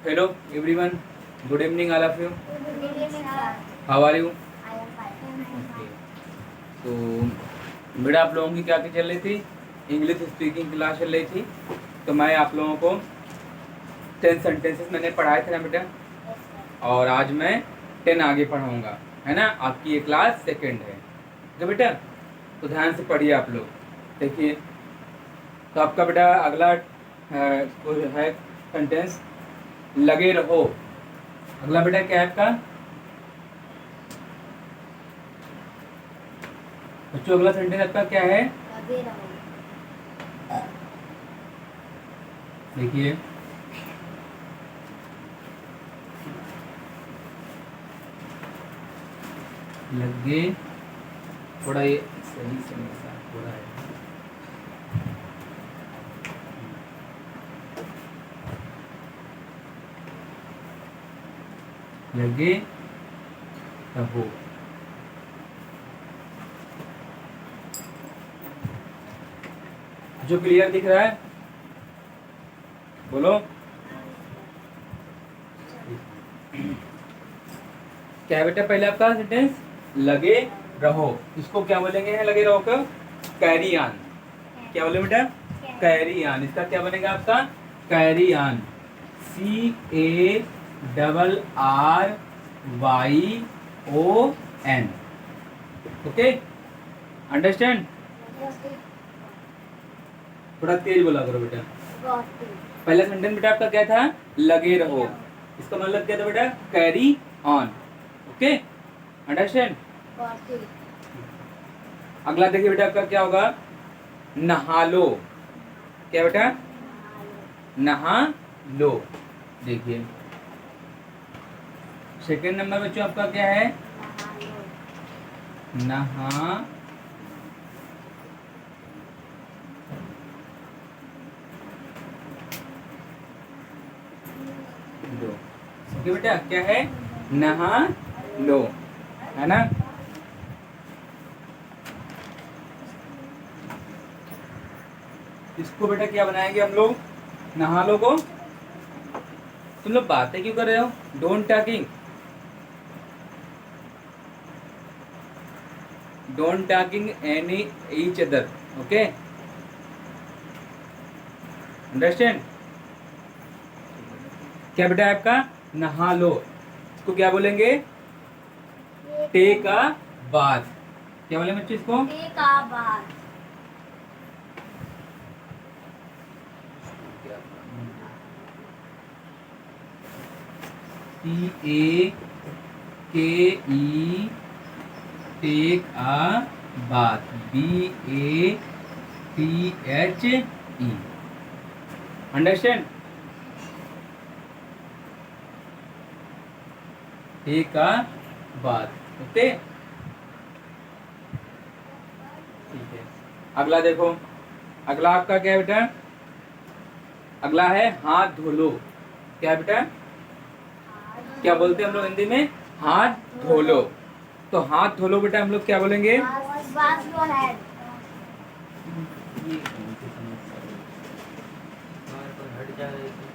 Hello everyone. Good evening all of you. Good evening, sir. How are you? I am fine. Okay. तो बेटा आप लोगों की क्या चल रही थी? इंग्लिश स्पीकिंग क्लास चल रही थी। तो मैं आप लोगों को 10 सेंटेंसेस मैंने पढ़ाए थे ना बेटा, Yes, sir. और आज मैं 10 आगे पढ़ाऊंगा, है ना। आपकी ये क्लास सेकंड है तो बेटा, तो ध्यान से पढ़िए आप लोग। देखिए, तो आपका बेटा अगला कोई है सेंटेंस, लगे रहो। अगला बेटा क्या है आपका बच्चों? अगला सेंटेंस आपका क्या है? लगे रहो। देखिए, लगे, थोड़ा ये सही से मेरे साथ हो रहा है। लगे रहो। जो क्लियर दिख रहा है बोलो। क्या है बेटा पहले आपका सेंटेंस? लगे रहो। इसको क्या बोलेंगे? है लगे रहो का कैरी ऑन। क्या बोले बेटा? Carry on. इसका क्या बनेगा आपका? Carry on. CARRYON। Okay, understand? थोड़ा तेज बोला करो बेटा। Got it. पहला सेंटेंस बेटा आपका क्या था? लगे रहो। इसका मतलब क्या था बेटा? Carry on. Okay, understand? Got it. अगला देखिए बेटा आपका क्या होगा? नहा लो। क्या बेटा? नहा लो। देखिए, सेकंड नंबर बच्चों आपका क्या है? नहा लो। ओके बेटा, क्या है? नहा लो, है ना। इसको बेटा क्या बनाएंगे हम लोग? नहा लो को तुम लोग बातें क्यों कर रहे हो? Don't talking, don't talking any each other. Okay, understand? क्या बेटा है आपका? नहा लो। इसको क्या बोलेंगे? Take a bath. क्या बोले बच्चे इसको? Take a bath. TAKE, take a bath. BATHE, understand? Take a bath. Okay, ठीक है। अगला देखो, अगला आपका क्या है बेटा? अगला है हाथ धो लो। क्या है बेटा? क्या बोलते हैं हम लोग हिंदी में? हाथ धो लो। तो हाथ धो लो बेटा हम लोग क्या बोलेंगे? Wash your hand. ये कौन सी समस्या है? बार-बार हट जा रही थी।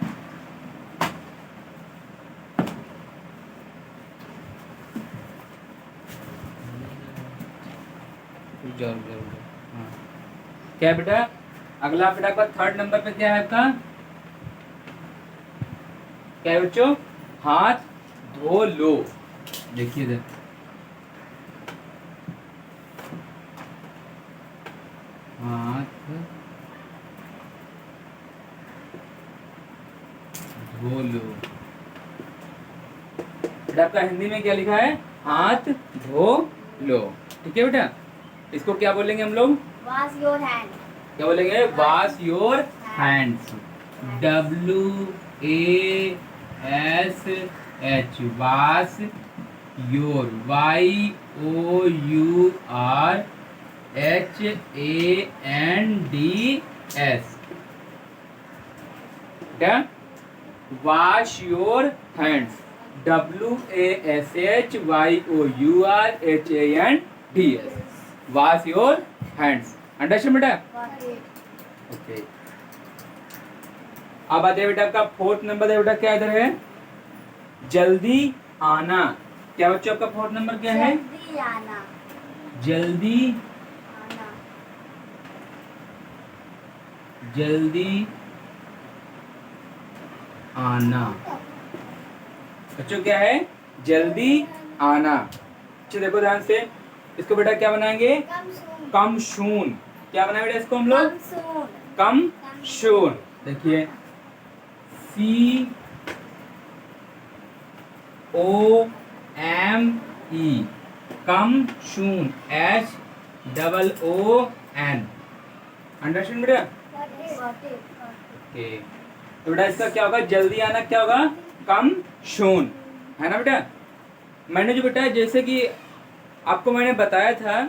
रुक जाओ, रुक जाओ, रुक जाओ। हाँ, क्या है बेटा? अगला बेटा का थर्ड नंबर पे क्या है आपका? क्या है बच्चों? हाथ धो लो। देखिए इधर, हाथ धो लो। बेटा आपका हिंदी में क्या लिखा है? हाथ धो लो। ठीक है बेटा, इसको क्या बोलेंगे हम लोग? Wash your hand. क्या बोलेंगे? Wash your hands. WASH, wash your. YOURHANDS। क्या? Wash your hands. WASHYOURHANDS, wash your hands. Understand बेटा? Got it. ओके, अब आते हैं बेटा आपका फोर्थ नंबर है बेटा, क्या इधर है, जल्दी आना। क्या बच्चों आपका फोर्थ नंबर क्या है, जल्दी आना। जल्दी आना। जल्दी आना। बच्चों क्या है, जल्दी आना। अच्छा देखो ध्यान से, इसको बेटा क्या बनाएंगे, कम सून। कम शून। क्या बनाए बेटा इसको हम लोग, कम सून। कम शून। देखिए COME, कम शून, HOON। अंडरस्टैंड बेटा, ओके। तो बेटा इसका क्या होगा, जल्दी आना क्या होगा, कम शून, है ना बेटा। मैंने जो बेटा जैसे कि आपको मैंने बताया था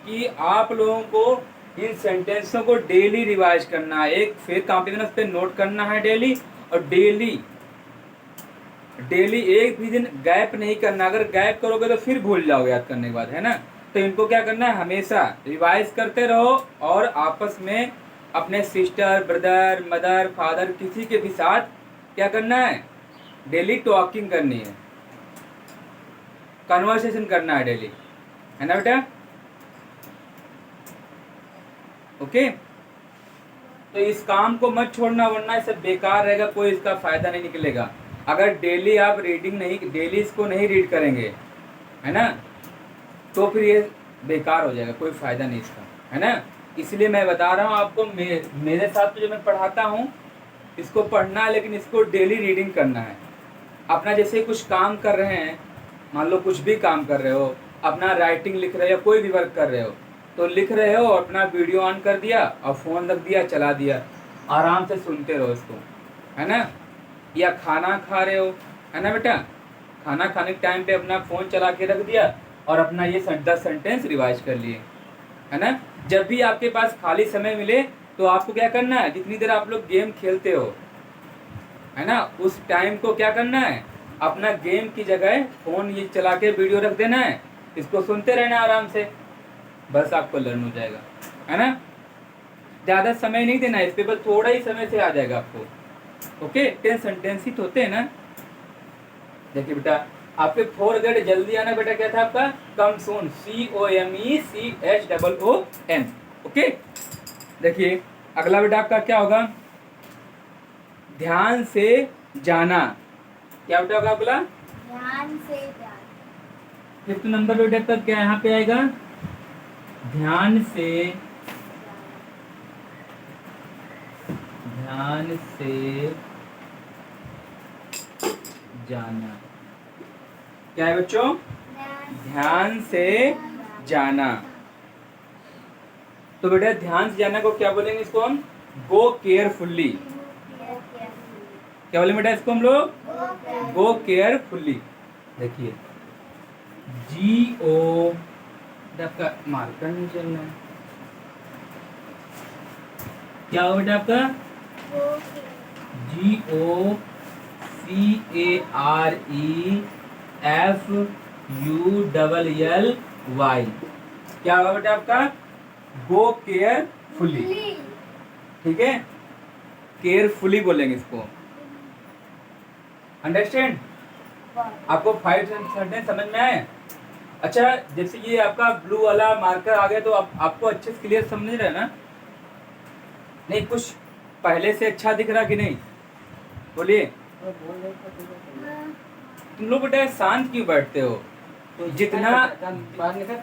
कि आप लोगों को इन सेंटेंसों को डेली रिवाइज करना है, एक फिर कॉपी में उस पे नोट करना है डेली, और डेली एक भी दिन गैप नहीं करना। अगर गैप करोगे तो फिर भूल जाओगे याद करने के बाद, है ना। तो इनको क्या करना है, हमेशा रिवाइज करते रहो, और आपस में अपने सिस्टर, ब्रदर, मदर, फादर, किसी के भी साथ क्या करना है, डेली टॉकिंग करनी है, कन्वर्सेशन करना है डेली, है ना बेटा। ओके, तो इस काम को मत छोड़ना, वरना इसे बेकार रहेगा, कोई इसका फायदा नहीं निकलेगा। अगर डेली आप रीडिंग नहीं, डेली इसको नहीं रीड करेंगे, है ना, तो फिर ये बेकार हो जाएगा, कोई फायदा नहीं इसका, है ना। इसलिए मैं बता रहा हूँ आपको, मेरे साथ तो जो मैं पढ़ाता हूँ इसको पढ़ना है, लेकिन इसको डेली रीडिंग करना है। अपना जैसे कुछ काम कर रहे हैं, मान लो कुछ भी काम कर रहे हो, अपना राइटिंग लिख रहे हो, कोई भी वर्क कर रहे हो, तो लिख रहे हो, अपना वीडियो ऑन कर दिया और फ़ोन रख दिया, चला दिया, आराम से सुनते रहो इसको, है ना। या खाना खा रहे हो, है ना बेटा, खाना खाने के टाइम पे अपना फ़ोन चला के रख दिया और अपना ये 10 सेंटेंस रिवाइज कर लिए, है ना। जब भी आपके पास खाली समय मिले तो आपको क्या करना है, जितनी देर आप लोग गेम खेलते हो, है ना, उस टाइम को क्या करना है, अपना गेम की जगह फ़ोन ये चला के वीडियो रख देना है, इसको सुनते रहना आराम से, बस आपको लर्न हो जाएगा, है ना। ज़्यादा समय नहीं देना है इस पे, बस थोड़ा ही समय से आ जाएगा आपको। ओके, 10 सेंटेंस ही तो होते हैं ना। देखिए बेटा, आपके 4 गेट जल्दी आना बेटा क्या था आपका, कम सून, COMECHOON। ओके, देखिए अगला बेटा आपका क्या होगा, ध्यान से जाना। क्या बेटा होगा अगला, ध्यान से जाना। 5th नंबर बेटा का क्या यहाँ पे आएगा, ध्यान से जाना। क्या है बच्चों, ध्यान से जाना। तो बेटा ध्यान से जाना को क्या बोलेंगे, इसको हम गो केयरफुल्ली। क्या बोलेंगे बेटा इसको हम लोग, गो केयरफुल्ली। देखिए GO, आपका मार्कर नहीं चलना है, क्या हो बेटा आपका, GOCAREFULLY। क्या होगा बेटा आपका, गो केयरफुली, ठीक है, केयरफुली बोलेंगे इसको, अंडरस्टैंड। आपको 5 सेंटेंस समझ में आए। अच्छा, जैसे ये आपका ब्लू वाला मार्कर आ गया तो आपको अच्छे से क्लियर समझ रहे हैं ना, नहीं कुछ पहले से अच्छा दिख रहा कि नहीं, बोलिए। तुम लोग बेटा शांत क्यों बैठते हो, तो जितना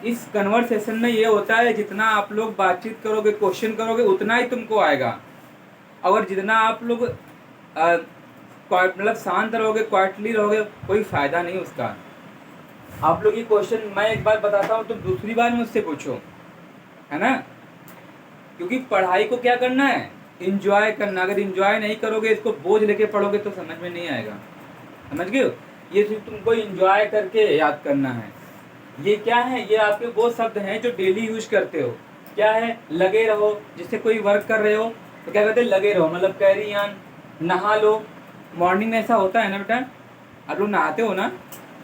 इस कन्वर्सेशन में ये होता है, जितना आप लोग बातचीत करोगे, क्वेश्चन करोगे, उतना ही तुमको आएगा। और जितना आप लोग मतलब शांत रहोगे, क्वाइटली रहोगे, कोई फायदा नहीं उसका। आप लोग ये क्वेश्चन मैं एक बार बताता हूँ, तुम दूसरी बार मुझसे पूछो, है ना। क्योंकि पढ़ाई को क्या करना है, इंजॉय करना। अगर इंजॉय नहीं करोगे, इसको बोझ लेके पढ़ोगे तो समझ में नहीं आएगा, समझ गए हो। ये तुमको इंजॉय करके याद करना है। ये क्या है, ये आपके वो शब्द हैं जो डेली यूज करते हो। क्या है, लगे रहो, जैसे कोई वर्क कर रहे हो तो क्या कहते हैं, लगे रहो, मतलब कैरी ऑन। नहा लो, मॉर्निंग में ऐसा होता है ना बेटा, आप लोग नहाते हो ना,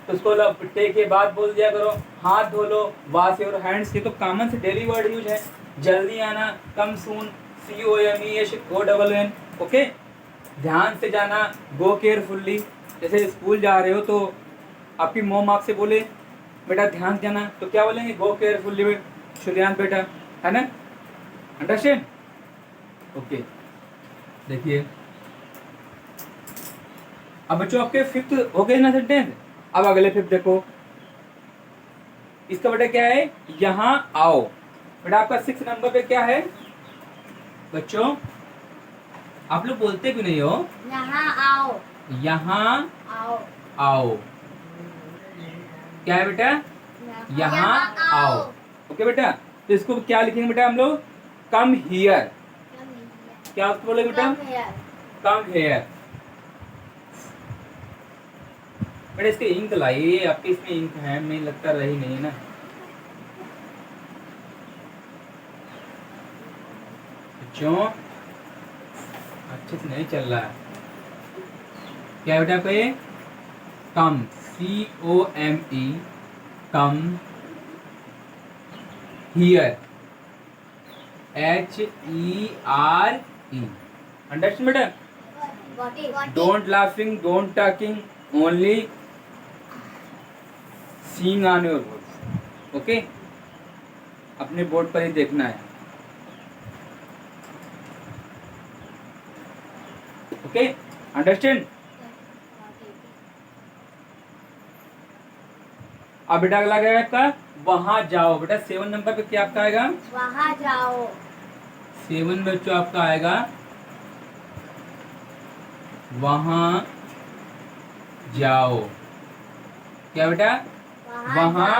तो उसको पिट्टे के बाद बोल दिया करो, हाथ धो लो, वॉश योर हैंड्स। ये तो कॉमन से डेली वर्ड यूज है। जल्दी आना, कम सून, COMECHOON। ओके, ध्यान से जाना, गो केयरफुल्ली। जैसे स्कूल जा रहे हो तो आपकी मॉम आपसे बोले बेटा ध्यान से जाना, तो क्या बोलेंगे? गो केयरफुल्ली सूर्यांश बेटा, है ना? अंडरस्टैंड? ओके, देखिए अब बच्चों आपके फिफ्थ हो गए ना सेंटेंस। अब अगले फिफ्थ देखो, इसका बेटा क्या है? यहाँ आओ। बेटा आपका 6 नंबर पे क्या है बच्चों? आप लोग बोलते क्यों नहीं हो? यहाँ आओ। यहाँ आओ। आओ। क्या है बेटा? यहाँ आओ। ओके बेटा, तो इसको क्या लिखेंगे बेटा हम लोग? Come here. क्या उसको बोलेंगे बेटा? Come here. बेटा इसके इंक लाइए, आपके इसमें इंक है, मुझे लगता रही नहीं है ना। बच्चों अच्छे से नहीं चल रहा है। क्या है बेटा आपका ये? Come, COME, come here, HERE। Understand बेटा? Don't laughing, don't talking, only seeing on your board. Okay, अपने बोर्ड पर ही देखना है। Okay, understand? अब बेटा अगला क्या है आपका? वहां जाओ। बेटा 7 नंबर पे क्या आपका आएगा? वहाँ जाओ। 7 बच्चों आपका आएगा वहां जाओ। क्या बेटा? वहां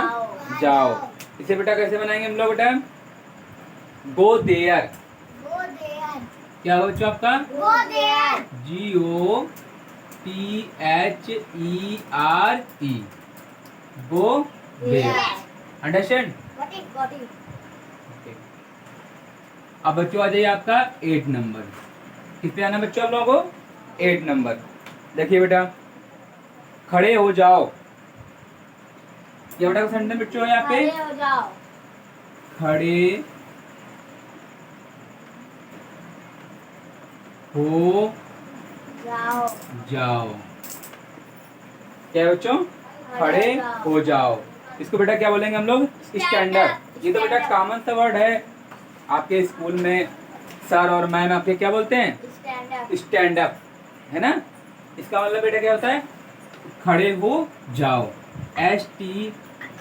जाओ। इसे बेटा कैसे बनाएंगे हम लोग बेटा? Go there. Go there. क्या होगा बच्चों आपका? Go there. GOTHERE, go there. Understand? Got it. अब बच्चों आ जाइए आपका 8 नंबर। किस पे आना बच्चों आप लोगों को? 8 नंबर। देखिए बेटा, खड़े हो जाओ। ये बेटा का सेंटेंस बच्चों है यहाँ पे, खड़े हो जाओ। खड़े हो जाओ। जाओ। क्या है बच्चों? खड़े हो जाओ। इसको बेटा क्या बोलेंगे हम लोग? Stand up. ये तो बेटा कॉमन सा वर्ड है, आपके स्कूल में सर और मैम आपके क्या बोलते हैं? Stand up. स्टैंड अप, है ना? इसका मतलब बेटा क्या होता है? खड़े हो जाओ। ST।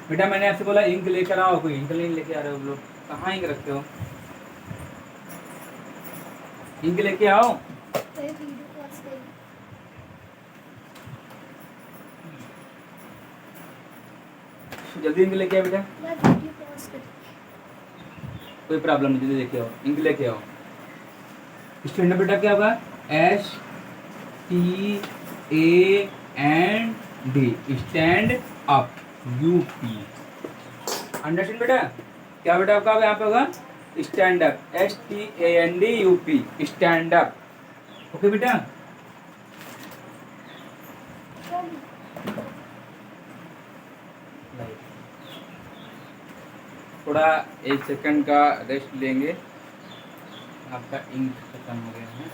बेटा मैंने आपसे बोला इंक लेकर आओ, कोई इंक नहीं लेके आ रहे हो लोग, कहाँ इंक रखते हो? इंक लेके आओ। जल्दी इंक लेके आओ बेटा, कोई प्रॉब्लम नहीं, जल्दी लेके आओ, इंक लेके आओ। स्टैंड अप बेटा क्या होगा? STAND, stand up, UP। Understand बेटा? क्या बेटा आपका यहाँ पे होगा? Stand up, STAND, UP, stand up. Okay बेटा? थोड़ा 1 सेकंड का रेस्ट लेंगे, आपका इंक खत्म हो गया है।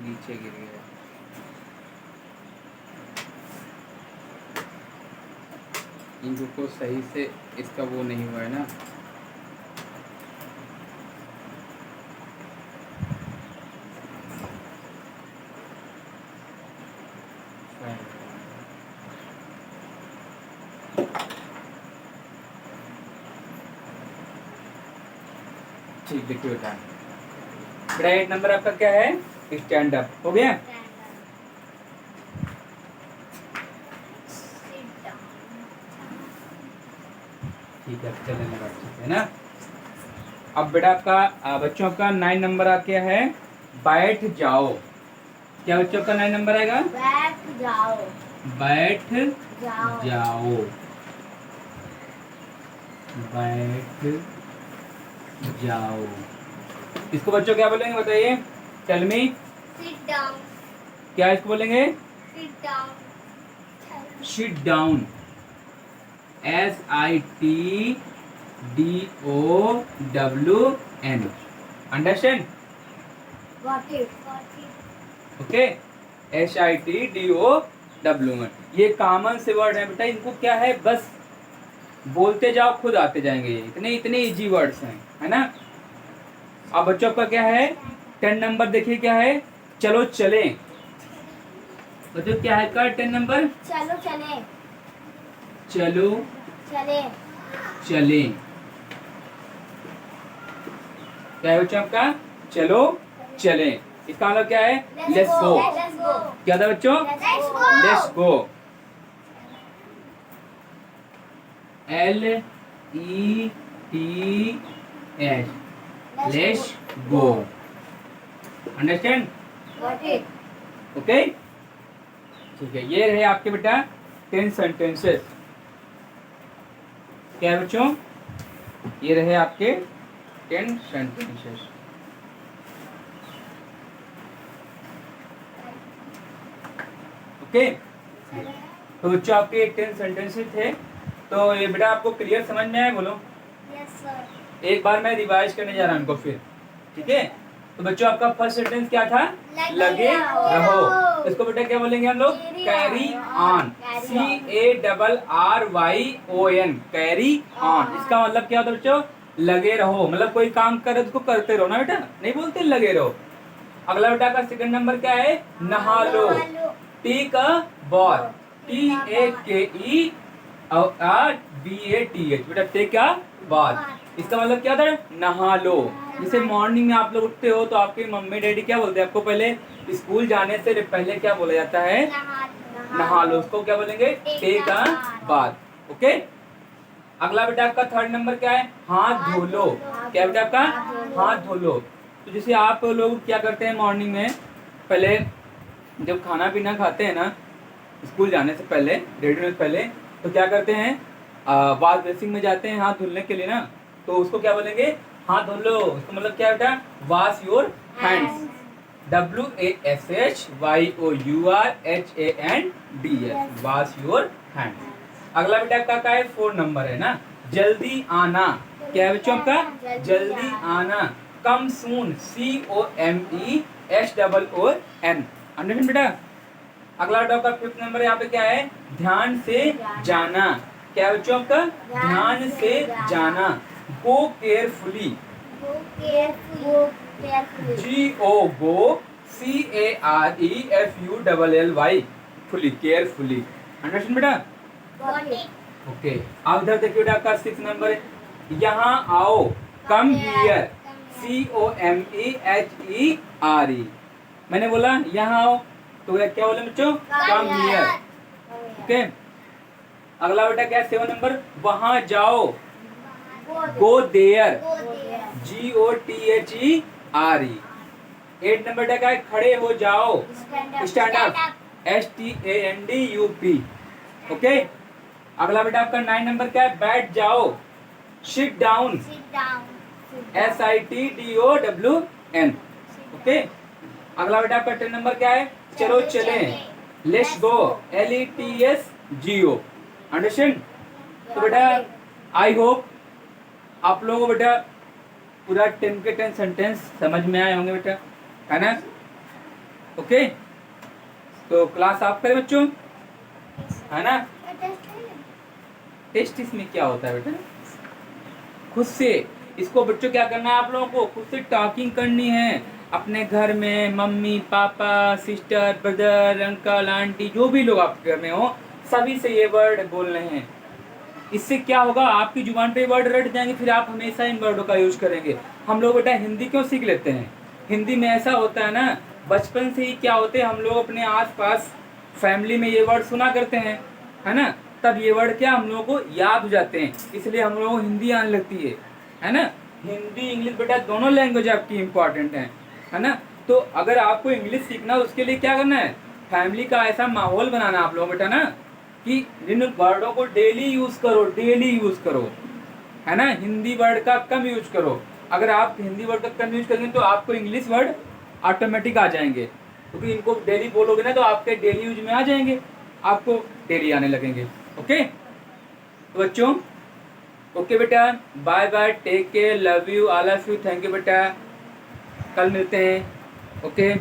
नीचे गिर गया। इनको सही से इसका वो नहीं हुआ है ना। ठीक, देखिए बेटा, बेटा 8 नंबर आपका क्या है? Stand up. हो गया? ठीक है, चलने लगा, ठीक है ना? अब बेटा आपका बच्चों का 9 नंबर आ क्या है? बैठ जाओ। क्या बच्चों का 9 नंबर आएगा? बैठ जाओ। बैठ जाओ जाओ, बैठ जाओ। इसको बच्चों क्या बोलेंगे बताइए, टेल मी। सिट डाउन क्या इसको बोलेंगे? Sit down sit down, SITDOWN, understand? Got it okay, SITDOWN, ये कॉमन से वर्ड है बेटा, इनको क्या है बस बोलते जाओ खुद आते जाएंगे, ये इतने इतने इजी वर्ड्स हैं, है ना। अब बच्चों का क्या है 10 नंबर, देखिए क्या है, चलो चलें। बच्चों क्या है का 10 नंबर, चलो चले चलो चले चलें। क्या है बच्चों आपका, चलो चलें, इसका मतलब क्या है, लेट्स गो। लेट्स गो क्या था बच्चों, let's go let's go, LETS, let's go, understand? Got it okay, ठीक है। ये रहे आपके बेटा 10 सेंटेंसेस। क्या है बच्चों, ये रहे आपके 10 सेंटेंसेस। ओके, तो बच्चों आपके 10 सेंटेंसेस थे, तो ये बेटा आपको क्लियर समझ में आया, बोलो। यस सर एक बार मैं रिवाइज करने जा रहा हूं इनको फिर, ठीक है। तो बच्चों आपका फर्स्ट सेंटेंस क्या था, लगे रहो। इसको बेटा क्या बोलेंगे हम लोग, carry on, CARRYON, carry on. इसका मतलब क्या होता है बच्चों, लगे रहो, मतलब कोई काम करे उसको करते रहो ना बेटा, नहीं बोलते लगे रहो। अगला बेटा का सेकंड नंबर क्या है, नहा लो, टेक अ बॉथ, TAKEBATH, बेटा टेक अ बॉथ, इसका मतलब क्या था, नहा लो। जैसे मॉर्निंग में आप लोग उठते हो तो आपके मम्मी डैडी क्या बोलते हैं आपको, पहले स्कूल जाने से पहले क्या बोला जाता है, नहा लो, उसको क्या बोलेंगे, टेक अ बाथ। ओके, अगला बेटा आपका थर्ड नंबर क्या है, हाथ धो लो। क्या बेटा आपका, हाथ धो लो। तो जैसे आप लोग क्या करते हैं मॉर्निंग में, पहले जब खाना पीना खाते हैं ना, स्कूल जाने से पहले, रेडी होने से पहले, तो क्या करते हैं, वॉश बेसिन में जाते हैं हाथ धुलने के लिए ना, तो उसको क्या बोलेंगे, हाथ धो लो। उसका मतलब क्या बेटा, wash your hands, WASHYOURHANDS, wash your hands. अगला बेटा आपका क्या है, 4 नंबर है ना, जल्दी आना। क्या है बच्चों का, जल्दी आना, कम सून, COMESOON, अंडरस्टैंड बेटा। अगला बेटा आपका 5th नंबर यहाँ पे क्या है, ध्यान से जाना। क्या है बच्चों आपका, ध्यान से जाना, go carefully, go carefully GO CAREFULLY, fully, carefully, understand बेटा। गॉट इट ओके, अब इधर देखिए बेटा आपका 6 नंबर है, यहाँ आओ, कम हियर, COMEHERE। मैंने बोला यहाँ आओ, तो क्या बोले बच्चों, कम हियर। ओके, अगला बेटा क्या है 7 नंबर, वहां जाओ, गो देयर, GOTHERE। 8 नंबर क्या है, खड़े हो जाओ, स्टैंड अप, STANDUP। ओके, अगला बेटा आपका 9 नंबर क्या है, बैठ जाओ, सिट डाउन, SITDOWN। ओके, अगला बेटा आपका 10 नंबर क्या है, चलो चलें, let's go, LETS GO, understand. तो बेटा आई होप आप लोगों को बेटा पूरा 10 के 10 सेंटेंस समझ में आए होंगे बेटा, है ना। ओके, तो क्लास आप करें बच्चों, है ना। टेस्ट इसमें क्या होता है बेटा, खुद से इसको बच्चों क्या करना है, आप लोगों को खुद से टॉकिंग करनी है अपने घर में, mummy papa sister brother uncle aunty जो भी लोग आपके घर में हो, सभी से ये वर्ड बोलने हैं। इससे क्या होगा, आपकी जुबान पे वर्ड रट जाएंगे, फिर आप हमेशा इन वर्डों का यूज करेंगे। हम लोग बेटा हिंदी क्यों सीख लेते हैं, हिंदी में ऐसा होता है ना, बचपन से ही क्या होते हैं, हम लोग अपने आसपास फैमिली में ये वर्ड सुना करते हैं, है ना, तब ये वर्ड क्या हम लोगों को याद हो जाते हैं, इसलिए हम लोगों को हिंदी आने लगती है ना। हिंदी इंग्लिश बेटा दोनों लैंग्वेज आपकी इंपॉर्टेंट है ना। तो अगर आपको इंग्लिश सीखना है उसके लिए क्या करना है, फैमिली का ऐसा माहौल बनाना आप लोग बेटा ना, कि जिन वर्डों को डेली यूज करो, डेली यूज करो, है ना। हिंदी वर्ड का कम यूज करो। अगर आप हिंदी वर्ड का कम यूज करेंगे तो आपको इंग्लिश वर्ड ऑटोमेटिक आ जाएंगे, क्योंकि इनको डेली बोलोगे ना तो आपके डेली यूज में आ जाएंगे, आपको डेली आने लगेंगे। ओके तो बच्चों, ओके बेटा, bye bye, take care, love you, all of you, thank you बेटा, कल मिलते हैं। ओके।